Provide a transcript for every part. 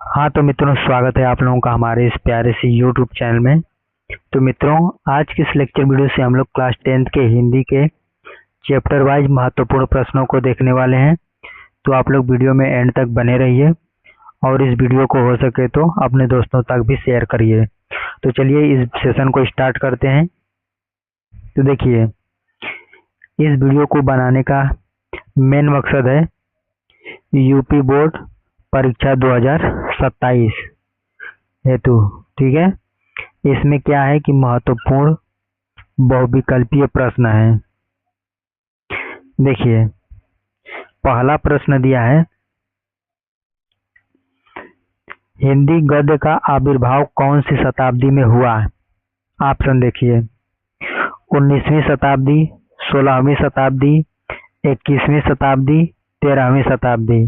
हाँ तो मित्रों, स्वागत है आप लोगों का हमारे इस प्यारे से यूट्यूब चैनल में। तो मित्रों, आज के इस लेक्चर वीडियो से हम लोग क्लास 10th के हिंदी के चैप्टर वाइज महत्वपूर्ण प्रश्नों को देखने वाले हैं। तो आप लोग वीडियो में एंड तक बने रहिए और इस वीडियो को हो सके तो अपने दोस्तों तक भी शेयर करिए। तो चलिए इस सेशन को स्टार्ट करते हैं। तो देखिए, इस वीडियो को बनाने का मेन मकसद है यूपी बोर्ड परीक्षा 2027 हेतु, ठीक है। इसमें क्या है कि महत्वपूर्ण बहुविकल्पीय प्रश्न है। देखिए, पहला प्रश्न दिया है, हिंदी गद्य का आविर्भाव कौन सी शताब्दी में हुआ? ऑप्शन देखिए, 19वीं शताब्दी, 16वीं शताब्दी, 21वीं शताब्दी, 13वीं शताब्दी।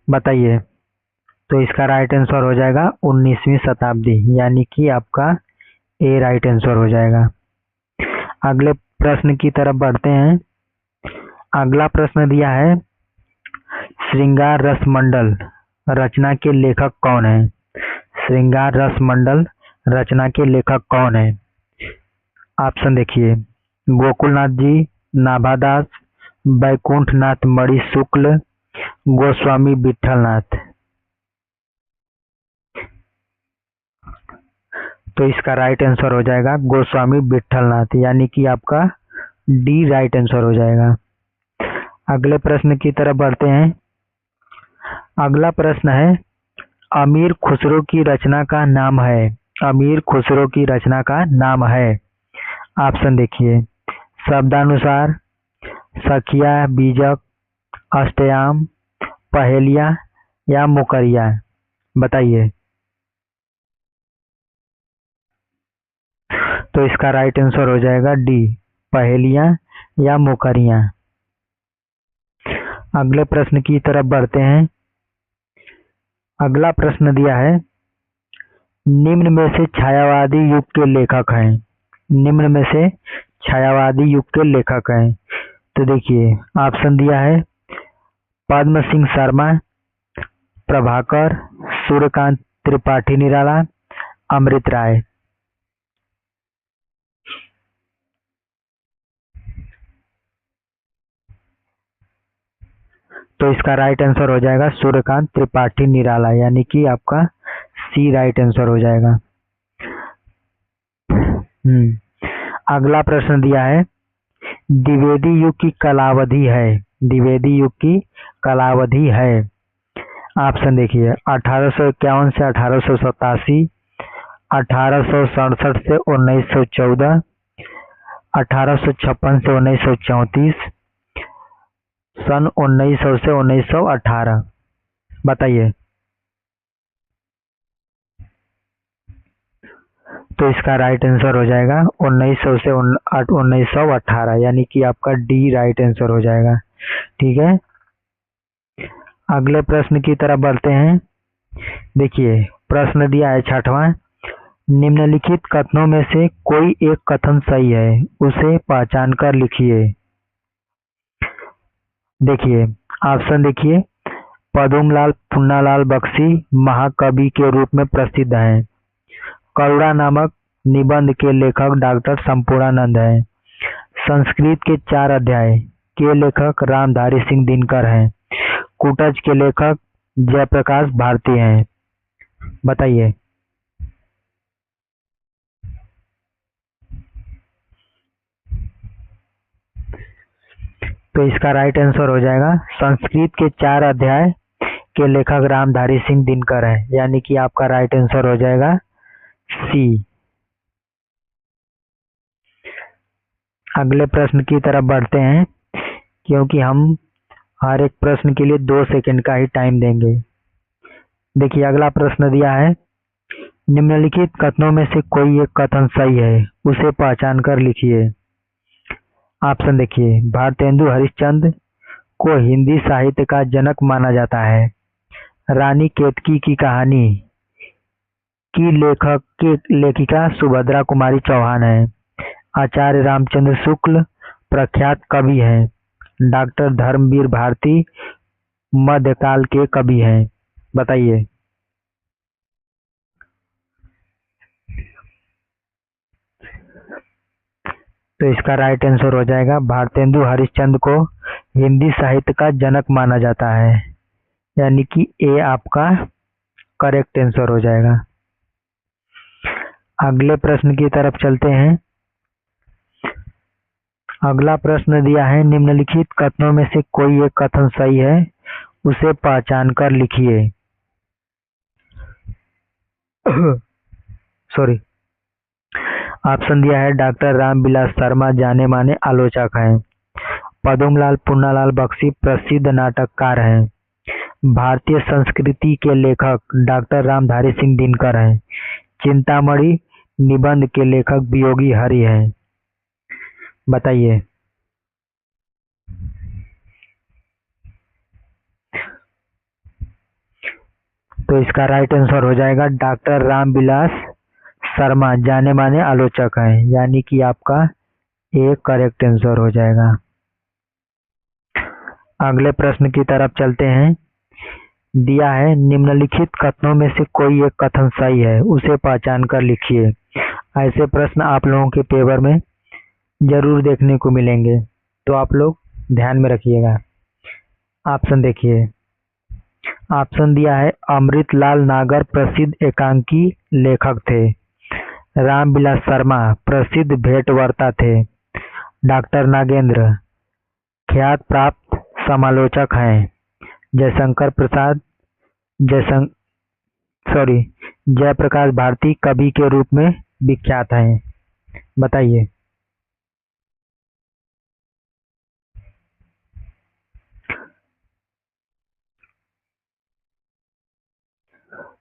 बताइए। तो इसका राइट आंसर हो जाएगा 19वीं शताब्दी, यानी कि आपका ए राइट आंसर हो जाएगा। अगले प्रश्न की तरफ बढ़ते हैं। अगला प्रश्न दिया है, श्रृंगार रसमंडल रचना के लेखक कौन है? श्रृंगार रसमंडल रचना के लेखक कौन है? ऑप्शन देखिए, गोकुलनाथ जी, नाभादास, बैकुंठनाथ मणि शुक्ल, गोस्वामी विठलनाथ। तो इसका राइट आंसर हो जाएगा गोस्वामी विठलनाथ, यानी कि आपका डी राइट आंसर हो जाएगा। अगले प्रश्न की तरफ बढ़ते हैं। अगला प्रश्न है, अमीर खुसरो की रचना का नाम है। अमीर खुसरो की रचना का नाम है। ऑप्शन देखिए, शब्दानुसार, सखिया बीजक, अष्टयाम, पहेलिया या मुकरिया। बताइए। तो इसका राइट आंसर हो जाएगा डी, पहेलिया या मुकरिया। अगले प्रश्न की तरफ बढ़ते हैं। अगला प्रश्न दिया है, निम्न में से छायावादी युग के लेखक हैं। निम्न में से छायावादी युग के लेखक हैं। तो देखिए, ऑप्शन दिया है, पद्म सिंह शर्मा, प्रभाकर, सूर्यकांत त्रिपाठी निराला, अमृत राय। तो इसका राइट आंसर हो जाएगा सूर्यकांत त्रिपाठी निराला, यानी कि आपका सी राइट आंसर हो जाएगा। अगला प्रश्न दिया है, द्विवेदी युग की कालावधि है। द्विवेदी युग की कालावधि है। ऑप्शन देखिए, 1851 से 1887, 1867 से 1914, 1856 से 1934, सन 1900 से 1918। बताइए। तो इसका राइट आंसर हो जाएगा 1900 से 1918, यानी कि आपका डी राइट आंसर हो जाएगा। ठीक है। अगले प्रश्न की तरफ बढ़ते हैं। देखिए, प्रश्न दिया है छठवां, निम्नलिखित कथनों में से कोई एक कथन सही है, उसे पहचान कर लिखिए। देखिए, ऑप्शन देखिए, पदुमलाल पुन्नालाल बख्शी महाकवि के रूप में प्रसिद्ध हैं। करुणा नामक निबंध के लेखक डॉक्टर संपूर्णानंद हैं। संस्कृत के 4 अध्याय के लेखक रामधारी सिंह दिनकर हैं। कुटज के लेखक जयप्रकाश भारती हैं। बताइए। तो इसका राइट आंसर हो जाएगा, संस्कृत के 4 अध्याय के लेखक रामधारी सिंह दिनकर हैं, यानी कि आपका राइट आंसर हो जाएगा सी। अगले प्रश्न की तरफ बढ़ते हैं, क्योंकि हम हर एक प्रश्न के लिए 2 सेकंड का ही टाइम देंगे। देखिए, अगला प्रश्न दिया है, निम्नलिखित कथनों में से कोई एक कथन सही है, उसे पहचान कर लिखिए। ऑप्शन देखिए, भारतेंदु हरिश्चंद्र को हिंदी साहित्य का जनक माना जाता है। रानी केतकी की कहानी की लेखिका सुभद्रा कुमारी चौहान है। आचार्य रामचंद्र शुक्ल प्रख्यात कवि हैं। डॉक्टर धर्मवीर भारती मध्यकाल के कवि हैं? बताइए। तो इसका राइट आंसर हो जाएगा भारतेंदु हरिश्चंद्र को हिंदी साहित्य का जनक माना जाता है, यानी कि ए आपका करेक्ट आंसर हो जाएगा। अगले प्रश्न की तरफ चलते हैं। अगला प्रश्न दिया है, निम्नलिखित कथनों में से कोई एक कथन सही है, उसे पहचान कर लिखिए। सॉरी। ऑप्शन दिया है, डॉक्टर रामविलास शर्मा जाने माने आलोचक हैं। पद्मलाल पुन्नालाल बख्शी प्रसिद्ध नाटककार हैं। भारतीय संस्कृति के लेखक डॉक्टर रामधारी सिंह दिनकर हैं। चिंतामणि निबंध के लेखक वियोगी हरि हैं। बताइए। तो इसका राइट आंसर हो जाएगा डॉक्टर रामविलास शर्मा जाने माने आलोचक हैं, यानी कि आपका एक करेक्ट आंसर हो जाएगा। अगले प्रश्न की तरफ चलते हैं। दिया है, निम्नलिखित कथनों में से कोई एक कथन सही है, उसे पहचान कर लिखिए। ऐसे प्रश्न आप लोगों के पेपर में जरूर देखने को मिलेंगे, तो आप लोग ध्यान में रखिएगा। ऑप्शन देखिए। ऑप्शन दिया है, अमृतलाल नागर प्रसिद्ध एकांकी लेखक थे। रामविलास शर्मा प्रसिद्ध भेंटवार्ता थे। डॉक्टर नागेंद्र ख्यात प्राप्त समालोचक हैं। जयशंकर प्रसाद जयप्रकाश भारती कवि के रूप में विख्यात हैं। बताइए।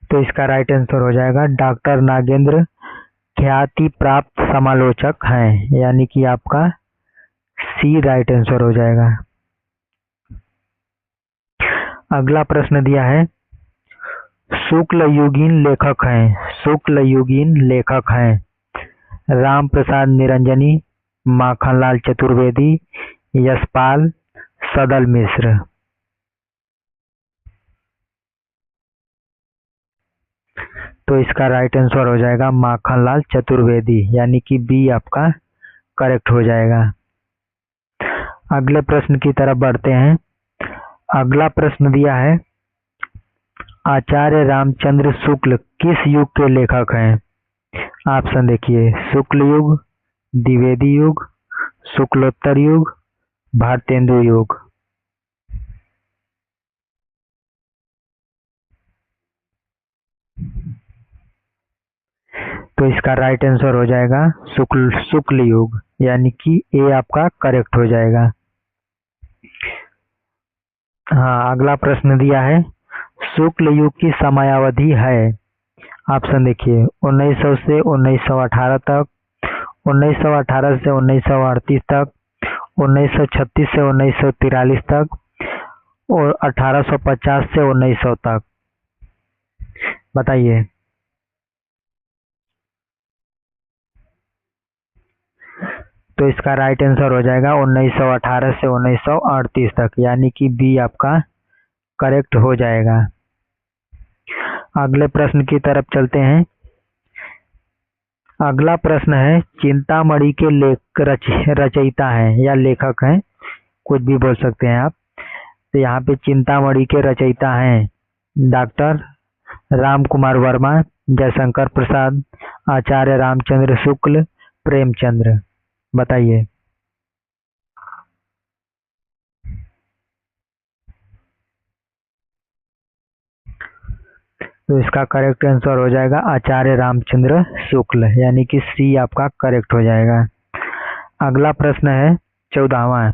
तो इसका राइट आंसर हो जाएगा डॉक्टर नागेंद्र ख्याति प्राप्त समालोचक हैं, यानी कि आपका सी राइट आंसर हो जाएगा। अगला प्रश्न दिया है, शुक्ल युगीन लेखक हैं। शुक्ल युगीन लेखक हैं। राम प्रसाद निरंजनी, माखनलाल चतुर्वेदी, यशपाल, सदल मिश्र। तो इसका राइट आंसर हो जाएगा माखनलाल चतुर्वेदी, यानी कि बी आपका करेक्ट हो जाएगा। अगले प्रश्न की तरफ बढ़ते हैं। अगला प्रश्न दिया है, आचार्य रामचंद्र शुक्ल किस युग के लेखक हैं? ऑप्शन देखिए। शुक्ल युग, द्विवेदी युग, शुक्लोत्तर युग, भारतेंदु युग। तो इसका राइट आंसर हो जाएगा शुक्ल युग, यानी कि ए आपका करेक्ट हो जाएगा। हाँ, अगला प्रश्न दिया है, शुक्ल युग की समयावधि है। ऑप्शन देखिए। 1900 से 1918 तक, 1918 से 1938 तक, 1936 से 1943 तक और 1850 से 1900 तक। बताइए। तो इसका राइट आंसर हो जाएगा 1918 से 1938 तक, यानी कि बी आपका करेक्ट हो जाएगा। अगले प्रश्न की तरफ चलते हैं। अगला प्रश्न है, चिंतामणि के रचयिता हैं या लेखक हैं, कुछ भी बोल सकते हैं आप। तो यहाँ पे चिंतामणि के रचयिता हैं डॉक्टर राम कुमार वर्मा, जयशंकर प्रसाद, आचार्य रामचंद्र शुक्ल, प्रेमचंद्र। बताइए। तो इसका करेक्ट आंसर हो जाएगा आचार्य रामचंद्र शुक्ल, यानी कि सी आपका करेक्ट हो जाएगा। अगला प्रश्न है 14वां,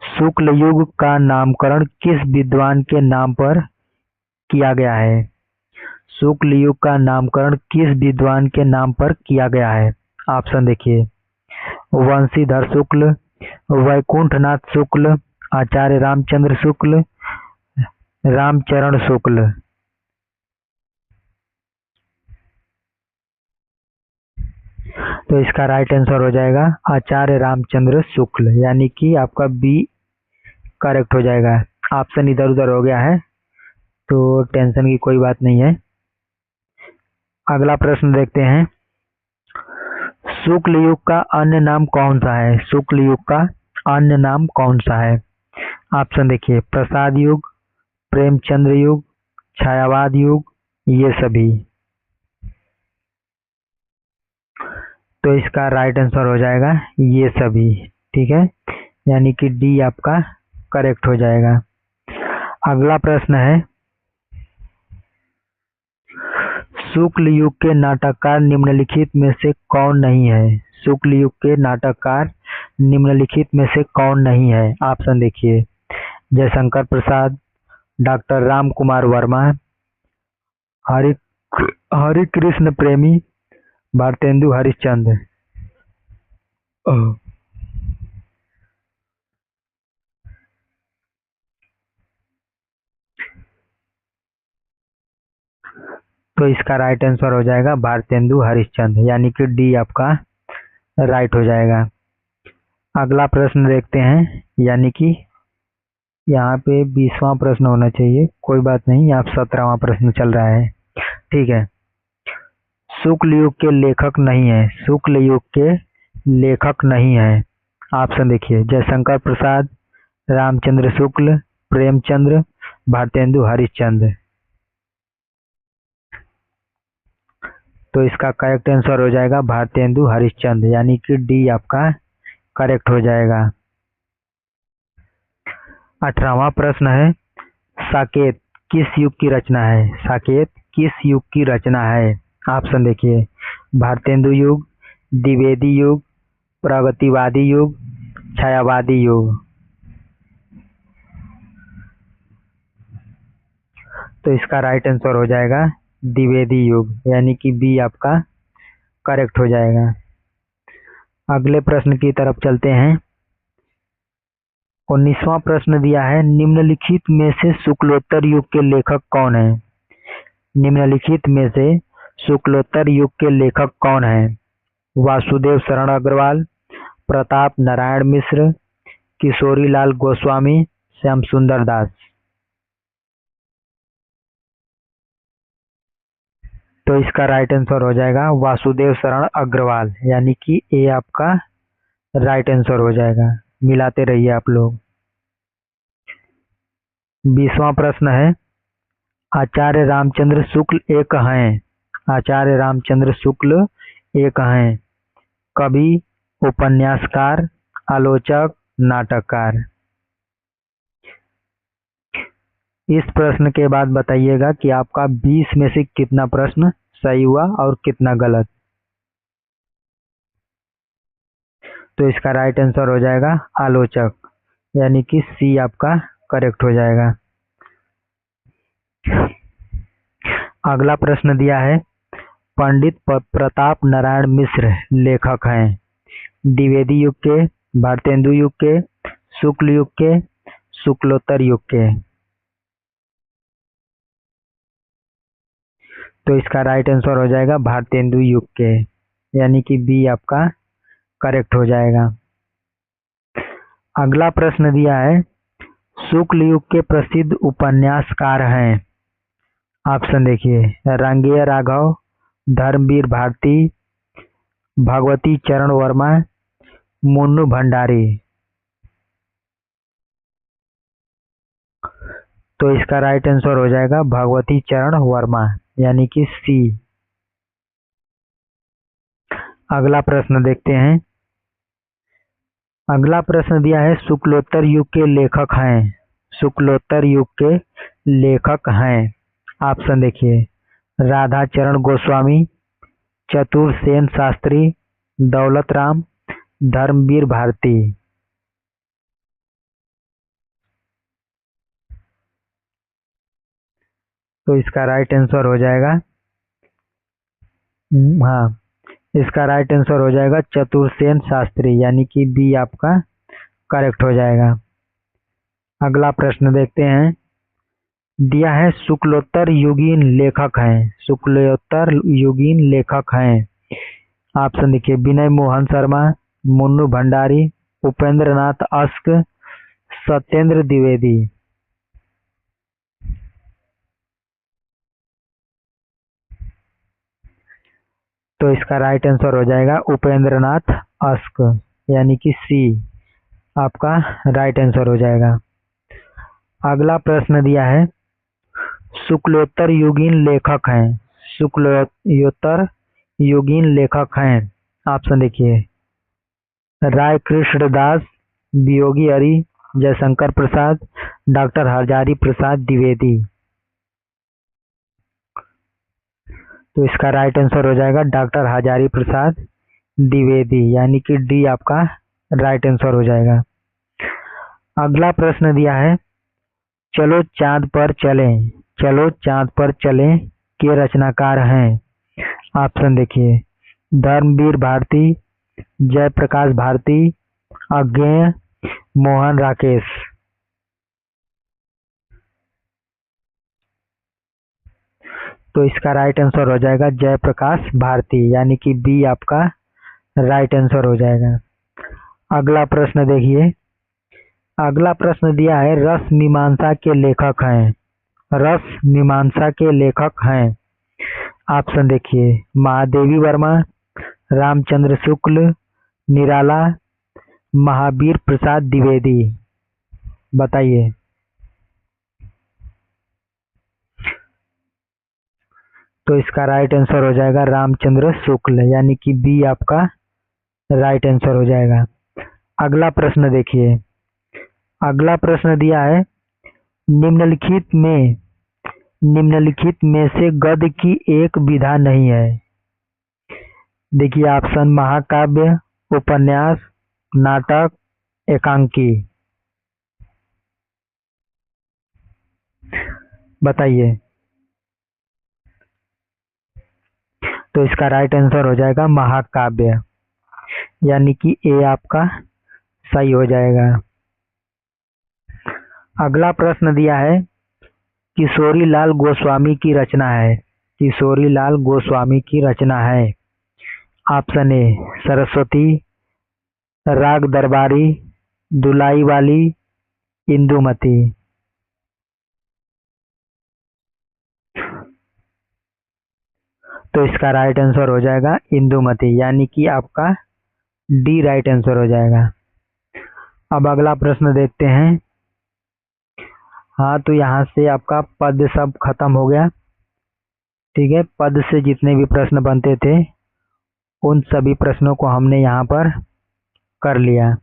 शुक्ल युग का नामकरण किस विद्वान के नाम पर किया गया है? शुक्ल युग का नामकरण किस विद्वान के नाम पर किया गया है? ऑप्शन देखिए। वंशीधर शुक्ल, वैकुंठनाथ शुक्ल, आचार्य रामचंद्र शुक्ल, रामचरण शुक्ल। तो इसका राइट आंसर हो जाएगा आचार्य रामचंद्र शुक्ल, यानी कि आपका बी करेक्ट हो जाएगा। ऑप्शन इधर उधर हो गया है, तो टेंशन की कोई बात नहीं है। अगला प्रश्न देखते हैं, शुक्ल युग का अन्य नाम कौन सा है? शुक्ल युग का अन्य नाम कौन सा है? ऑप्शन देखिए, प्रसाद युग, प्रेमचंद्र युग, छायावाद युग, ये सभी। तो इसका राइट आंसर हो जाएगा ये सभी। ठीक है, यानी कि डी आपका करेक्ट हो जाएगा। अगला प्रश्न है, शुक्ल युग के नाटककार निम्नलिखित में से कौन नहीं है? शुक्ल युग के नाटककार निम्नलिखित में से कौन नहीं है? ऑप्शन देखिए, जयशंकर प्रसाद, डॉक्टर राम कुमार वर्मा, हरि हरि कृष्ण प्रेमी, भारतेंदु हरिश्चंद्र। तो इसका राइट आंसर हो जाएगा भारतेंदु हरिश्चंद्र, यानी कि डी आपका राइट हो जाएगा। अगला प्रश्न देखते हैं, यानी कि यहाँ पे 20वां प्रश्न होना चाहिए, कोई बात नहीं, यहाँ 17वां प्रश्न चल रहा है। ठीक है, शुक्ल युग के लेखक नहीं है, शुक्ल युग के लेखक नहीं है। ऑप्शन देखिए, जयशंकर प्रसाद, रामचंद्र शुक्ल, प्रेमचंद्र, भारतेंदु हरिश्चंद्र। तो इसका करेक्ट आंसर हो जाएगा भारतेंदु हरिश्चंद्र, यानी कि डी आपका करेक्ट हो जाएगा। 18वां प्रश्न है, साकेत किस युग की रचना है? साकेत किस युग की रचना है? ऑप्शन देखिए, भारतेंदु युग, द्विवेदी युग, प्रगतिवादी युग, छायावादी युग। तो इसका राइट आंसर हो जाएगा द्विवेदी युग, यानी कि बी आपका करेक्ट हो जाएगा। अगले प्रश्न की तरफ चलते हैं। 19वां प्रश्न दिया है, निम्नलिखित में से शुक्लोत्तर युग के लेखक कौन है? निम्नलिखित में से शुक्लोत्तर युग के लेखक कौन है? वासुदेव शरण अग्रवाल, प्रताप नारायण मिश्र, किशोरी लाल गोस्वामी, श्याम सुंदर दास। तो इसका राइट आंसर हो जाएगा वासुदेव शरण अग्रवाल, यानी कि ए आपका राइट आंसर हो जाएगा। मिलाते रहिए आप लोग। 20वां प्रश्न है, आचार्य रामचंद्र शुक्ल एक हैं। आचार्य रामचंद्र शुक्ल एक हैं कवि, उपन्यासकार, आलोचक, नाटककार। इस प्रश्न के बाद बताइएगा कि आपका 20 में से कितना प्रश्न सही हुआ और कितना गलत। तो इसका राइट आंसर हो जाएगा आलोचक, यानी कि सी आपका करेक्ट हो जाएगा। अगला प्रश्न दिया है, पंडित प्रताप नारायण मिश्र लेखक हैं। द्विवेदी युग के, भारतेंदु युग के, शुक्ल युग के, शुक्लोत्तर युग के। तो इसका राइट आंसर हो जाएगा भारतेंदु युग के, यानी कि बी आपका करेक्ट हो जाएगा। अगला प्रश्न दिया है, शुक्ल युग के प्रसिद्ध उपन्यासकार हैं। ऑप्शन देखिए, रंगेय राघव, धर्मवीर भारती, भगवती चरण वर्मा, मुन्नू भंडारी। तो इसका राइट आंसर हो जाएगा भगवती चरण वर्मा, यानी कि सी। अगला प्रश्न देखते हैं। अगला प्रश्न दिया है, शुक्लोत्तर युग के लेखक हैं। शुक्लोत्तर युग के लेखक हैं। ऑप्शन देखिए, राधा चरण गोस्वामी, चतुर्सेन शास्त्री, दौलत राम, धर्मवीर भारती। तो इसका राइट आंसर हो जाएगा, हाँ, इसका राइट आंसर हो जाएगा चतुर्सेन शास्त्री, यानी कि बी आपका करेक्ट हो जाएगा। अगला प्रश्न देखते हैं। दिया है, शुक्लोत्तर युगीन लेखक हैं। शुक्लोत्तर युगीन लेखक हैं। ऑप्शन देखिए, विनय मोहन शर्मा, मुन्नू भंडारी, उपेंद्र नाथ अस्क, सत्येंद्र द्विवेदी। तो इसका राइट आंसर हो जाएगा उपेंद्रनाथ अश्क, यानी कि सी आपका राइट आंसर हो जाएगा। अगला प्रश्न दिया है, शुक्लोत्तर युगीन लेखक हैं। शुक्लोत्तर युगीन लेखक हैं। ऑप्शन देखिए, राय कृष्णदास, वियोगी हरि, जयशंकर प्रसाद, डॉक्टर हजारी प्रसाद द्विवेदी। तो इसका राइट आंसर हो जाएगा डॉक्टर हजारी प्रसाद द्विवेदी, यानी कि डी आपका राइट आंसर हो जाएगा। अगला प्रश्न दिया है, चलो चांद पर चलें, चलो चांद पर चलें के रचनाकार हैं। ऑप्शन देखिए, धर्मवीर भारती, जयप्रकाश भारती, अज्ञेय, मोहन राकेश। तो इसका राइट आंसर हो जाएगा जयप्रकाश भारती, यानी कि बी आपका राइट आंसर हो जाएगा। अगला प्रश्न देखिए, अगला प्रश्न दिया है, रस मीमांसा के लेखक हैं। रस मीमांसा के लेखक हैं। ऑप्शन देखिए, महादेवी वर्मा, रामचंद्र शुक्ल, निराला, महावीर प्रसाद द्विवेदी। बताइए। तो इसका राइट आंसर हो जाएगा रामचंद्र शुक्ल, यानी कि बी आपका राइट आंसर हो जाएगा। अगला प्रश्न देखिए, अगला प्रश्न दिया है, निम्नलिखित में से गद्य की एक विधा नहीं है। देखिए ऑप्शन, महाकाव्य, उपन्यास, नाटक, एकांकी। बताइए। तो इसका राइट आंसर हो जाएगा महाकाव्य, यानी कि ए आपका सही हो जाएगा। अगला प्रश्न दिया है, किशोरी लाल गोस्वामी की रचना है। किशोरी लाल गोस्वामी की रचना है। ऑप्शन ए, सरस्वती, राग दरबारी, दुलाई वाली, इंदुमती। तो इसका राइट आंसर हो जाएगा इंदुमती, यानी कि आपका डी राइट आंसर हो जाएगा। अब अगला प्रश्न देखते हैं। हाँ, तो यहाँ से आपका पद सब खत्म हो गया। ठीक है, पद से जितने भी प्रश्न बनते थे उन सभी प्रश्नों को हमने यहाँ पर कर लिया।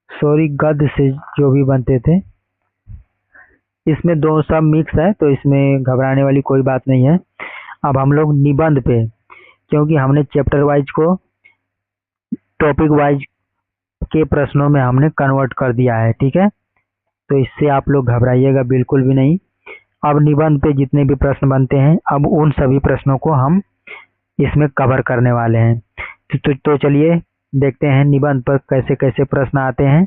सॉरी, गद्य से जो भी बनते थे, इसमें दो सब मिक्स है, तो इसमें घबराने वाली कोई बात नहीं है। अब हम लोग निबंध पे, क्योंकि हमने चैप्टर वाइज को टॉपिक वाइज के प्रश्नों में हमने कन्वर्ट कर दिया है। ठीक है, तो इससे आप लोग घबराइएगा बिल्कुल भी नहीं। अब निबंध पे जितने भी प्रश्न बनते हैं, अब उन सभी प्रश्नों को हम इसमें कवर करने वाले हैं। तो चलिए देखते हैं निबंध पर कैसे कैसे प्रश्न आते हैं।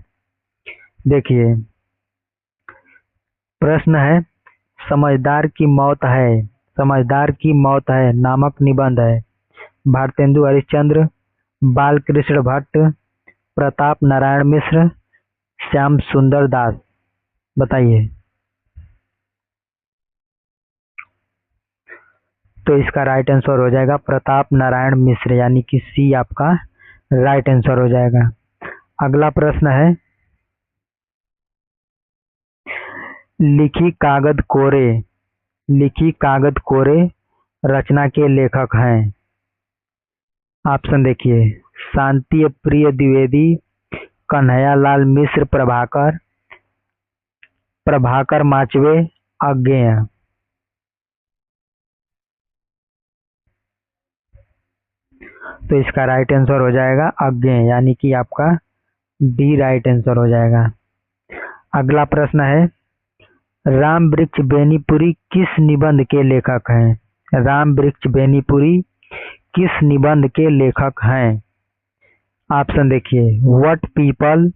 देखिए, प्रश्न है, समझदार की मौत है, समझदार की मौत है नामक निबंध है। भारतेंदु हरिश्चंद्र, बाल कृष्ण भट्ट, प्रताप नारायण मिश्र, श्याम सुंदर दास। बताइए। तो इसका राइट आंसर हो जाएगा प्रताप नारायण मिश्र, यानी कि सी आपका राइट आंसर हो जाएगा। अगला प्रश्न है, लिखी कागज कोरे, लिखी कागज कोरे रचना के लेखक हैं। ऑप्शन देखिए, शांति प्रिय द्विवेदी, कन्हैया लाल मिश्र प्रभाकर, प्रभाकर माचवे, अज्ञेय। तो इसका राइट आंसर हो जाएगा अज्ञेय, यानी कि आपका डी राइट आंसर हो जाएगा। अगला प्रश्न है, राम वृक्ष बेनीपुरी किस निबंध के लेखक हैं। राम वृक्ष बेनीपुरी किस निबंध के लेखक हैं। ऑप्शन देखिए, व्हाट पीपल,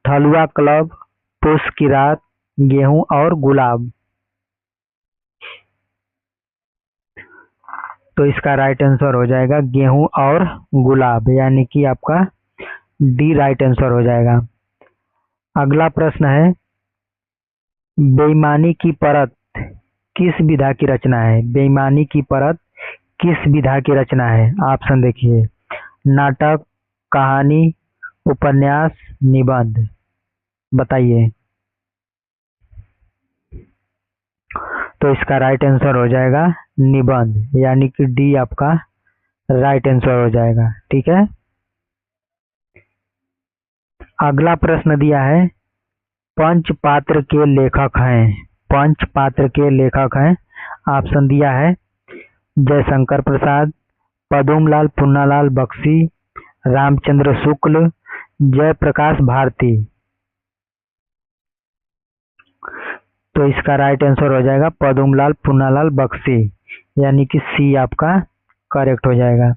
थलुआ क्लब, पुष्प की रात, गेहूं और गुलाब। तो इसका राइट आंसर हो जाएगा गेहूं और गुलाब, यानी कि आपका डी राइट आंसर हो जाएगा। अगला प्रश्न है, बेईमानी की परत किस विधा की रचना है? बेईमानी की परत किस विधा की रचना है? ऑप्शन देखिए, नाटक, कहानी, उपन्यास, निबंध। बताइए। तो इसका राइट आंसर हो जाएगा निबंध, यानी कि डी आपका राइट आंसर हो जाएगा। ठीक है, अगला प्रश्न दिया है, पंचपात्र के लेखक हैं। पंचपात्र के लेखक हैं, ऑप्शन दिया है जयशंकर प्रसाद, पदुमलाल पुन्नालाल बख्शी, रामचंद्र शुक्ल, जयप्रकाश भारती। तो इसका राइट आंसर हो जाएगा पदुमलाल पुन्नालाल बख्शी, यानी कि सी आपका करेक्ट हो जाएगा।